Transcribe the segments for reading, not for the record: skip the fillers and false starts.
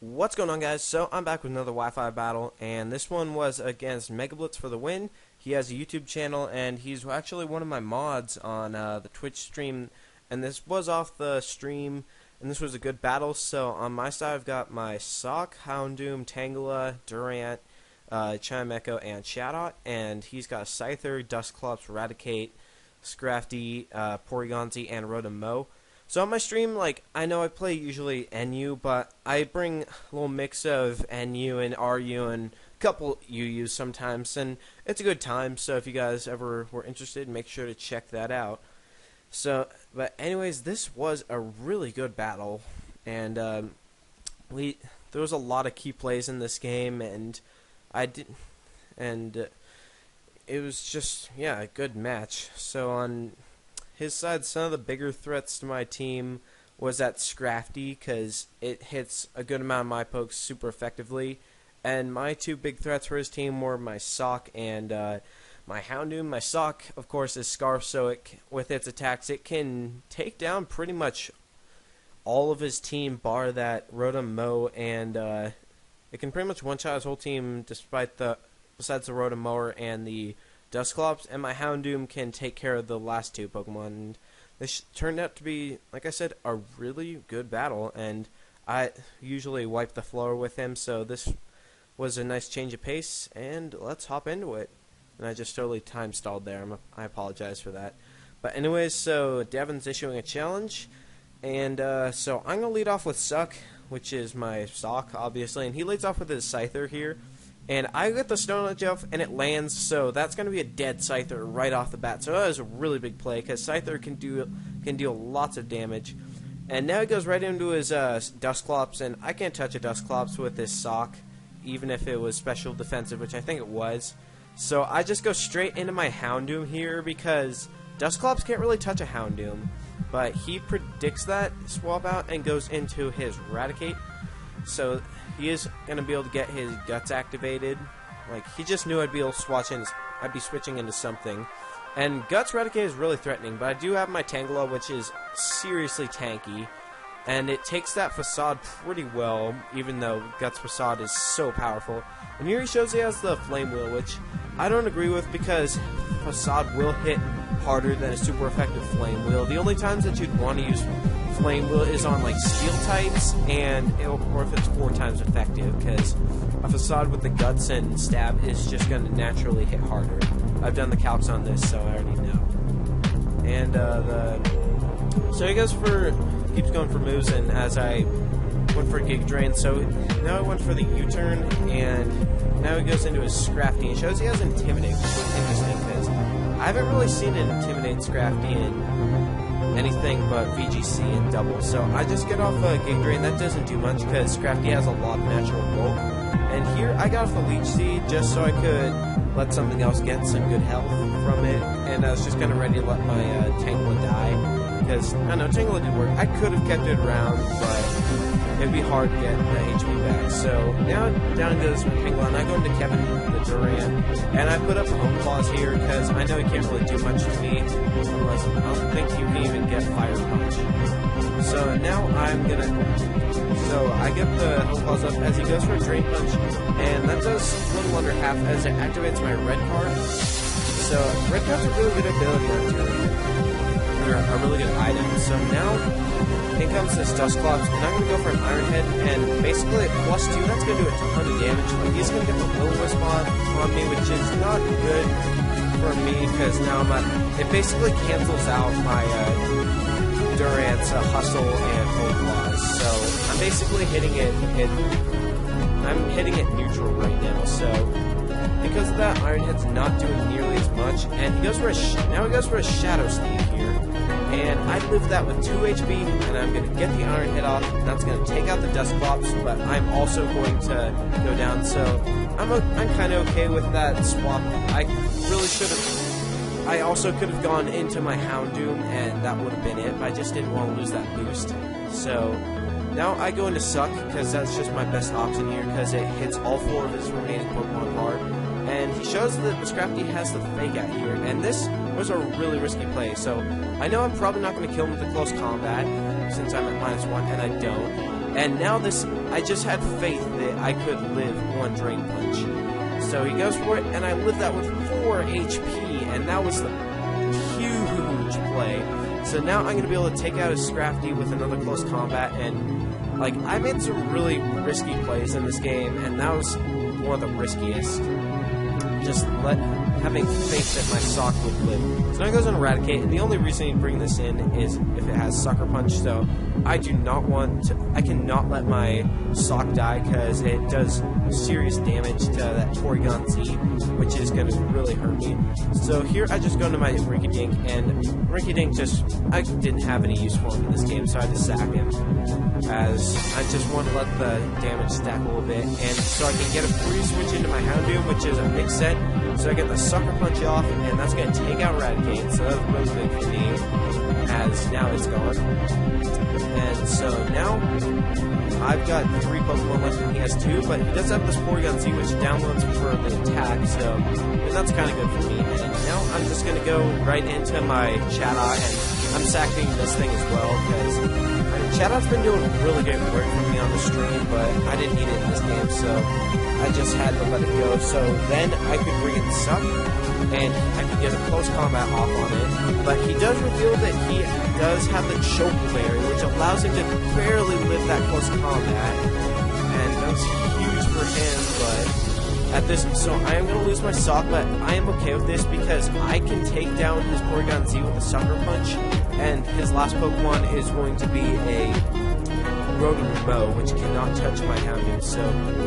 What's going on, guys? So I'm back with another Wi-Fi battle, and this one was against Blitz for the win. He has a YouTube channel, and he's actually one of my mods on the Twitch stream, and this was off the stream, and this was a good battle. So on my side, I've got my Sock, Houndoom, Tangela, Durant, Chimecho, and Shadot, and he's got Scyther, Dustclops, Raticate, Scrafty, Porygon, and Rotom. So on my stream, I know I play usually NU, but I bring a little mix of NU and RU and a couple UUs sometimes, and it's a good time. So if you guys ever were interested, make sure to check that out. But anyways, this was a really good battle, and there was a lot of key plays in this game, and it was just, yeah, a good match. So on his side, some of the bigger threats to my team was that Scrafty, because it hits a good amount of my pokes super effectively. And my two big threats for his team were my Sock and my Houndoom. My Sock, of course, is Scarf, so with its attacks, it can take down pretty much all of his team, bar that Rotom, and it can pretty much one-shot his whole team besides the Rotom Mower and the Dustclops, and my Houndoom can take care of the last two Pokemon. And this turned out to be, like I said, a really good battle, and I usually wipe the floor with him, so this was a nice change of pace, and let's hop into it. And I just totally time stalled there. I apologize for that. But anyways, so Devin's issuing a challenge, and so I'm going to lead off with Suck, which is my Sock, obviously, and he leads off with his Scyther here. And I get the Stone Edge off, and it lands, so that's going to be a dead Scyther right off the bat. So that was a really big play, because Scyther can deal lots of damage. And now he goes right into his Dustclops, and I can't touch a Dustclops with this Sock, even if it was special defensive, which I think it was. So I just go straight into my Houndoom here, because Dustclops can't really touch a Houndoom. But he predicts that swap out and goes into his Raticate. So he is going to be able to get his Guts activated. He just knew I'd be switching into something. And Guts Raticate is really threatening, but I do have my Tangela, which is seriously tanky. And it takes that Facade pretty well, even though Guts Facade is so powerful. And here he shows he has the Flame Wheel, which I don't agree with, because Facade will hit harder than a super effective Flame Wheel. The only times that you'd want to use Flame Wheel is on Steel types, or if it's 4 times effective, because a Facade with the Guts and Stab is just going to naturally hit harder. I've done the calcs on this, so I already know. And so he keeps going for moves, and as I went for Gig Drain, so now I went for the U-turn, and now he goes into his Scrafty. It shows he has Intimidate, which is interesting, because I haven't really seen an Intimidate Scrafty in anything but VGC and Double. So I just get off a Gig Drain. That doesn't do much because Scrafty has a lot of natural bulk. And here I got off the Leech Seed just so I could let something else get some good health from it. And I was just kind of ready to let my Tangela die, because I know Tangela did work. I could have kept it around, but it'd be hard to get the HP back. So now down goes my Tangela, and I go into Kevin the Durant, and I put up Home Claws here because I know he can't really do much to me, unless I don't think you can even get Fire Punch. So now I get the Home Claws up as he goes for a Drain Punch, and that does a little under half as it activates my red card. So red card's a really good ability on turn. They're a really good item. So now in comes this Dustclops, and I'm going to go for an Iron Head, and basically at +2, that's going to do a ton of damage. He's going to get the Will-O-Wisp on me, which is not good for me, because now it basically cancels out my Durant's Hustle and Home Claws. So I'm basically hitting it neutral right now. So because of that, Iron Head's not doing nearly as much, and he goes for a Shadow Steed here. And I live that with 2 HP, and I'm going to get the Iron Head off, and that's going to take out the Dustclops, but I'm also going to go down, so I'm kind of okay with that swap. I really should have. I also could have gone into my Houndoom, and that would have been it, but I just didn't want to lose that boost. So now I go into Suck, because that's just my best option here, because it hits all 4 of his remaining Pokemon hard. And he shows that the Scrafty has the Fake Out here, and this was a really risky play. So I know I'm probably not going to kill him with the close combat, since I'm at -1, and I don't. And now I just had faith that I could live one Drain Punch. So he goes for it, and I lived that with 4 HP, and that was the huge play. So now I'm going to be able to take out his Scrafty with another close combat, and like I made some really risky plays in this game, and that was one of the riskiest. Just having faith that my sock would live. So now it goes on Eradicate, and the only reason you bring this in is if it has Sucker Punch, so I cannot let my sock die because it does serious damage to that Porygon Z, which is going to really hurt me. So here I just go into my Rinky Dink, and Rinky Dink I didn't have any use for him in this game, so I had to sack him, as I just want to let the damage stack a little bit, and so I can get a free switch into my Houndoom, which is a mix set, so I get the Sucker Punch off, and that's going to take out Eradicate, so that was really big for me, as now it's gone. And so now, I've got 3 Pokemon left and he has 2, but he does have this Porygon Z, which downloads for the attack, so that's kind of good for me. And now I'm just going to go right into my Chatot, and I'm sacking this thing as well, because Chatot's been doing really good work for me on the stream, but I didn't need it in this game, so I just had to let it go. So then I could bring in Suck, and I could get a close combat off on it, but he does reveal that he does have the Chople berry, which allows him to barely live that close combat, and that's huge for him. But so I am going to lose my Sock, but I am okay with this because I can take down his Porygon Z with a Sucker Punch, and his last Pokemon is going to be a Rotom, which cannot touch my Houndoom. So,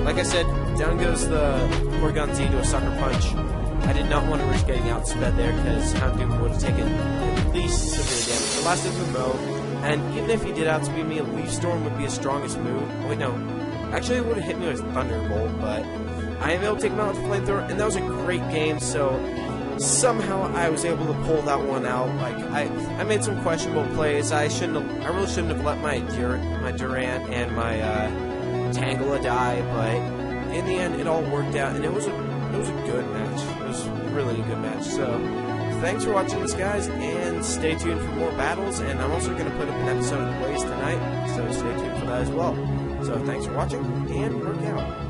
like I said, down goes the Porygon Z to a Sucker Punch. I did not want to risk getting outsped there because Houndoom would have taken at least severe damage. The last is Remote, and even if he did outspeed me, a Leaf Storm would be his strongest move. Oh, wait, no. Actually, it would have hit me with Thunderbolt, but I am able to take him out with Flamethrower, and that was a great game, so somehow I was able to pull that one out. Like, I made some questionable plays. I really shouldn't have let my Durant and my Tangela die, but in the end, it all worked out, and it was a good match. It was really a good match. So, thanks for watching this, guys, and stay tuned for more battles, and I'm also going to put up an episode of Blaze tonight, so stay tuned for that as well. So, thanks for watching, and work out.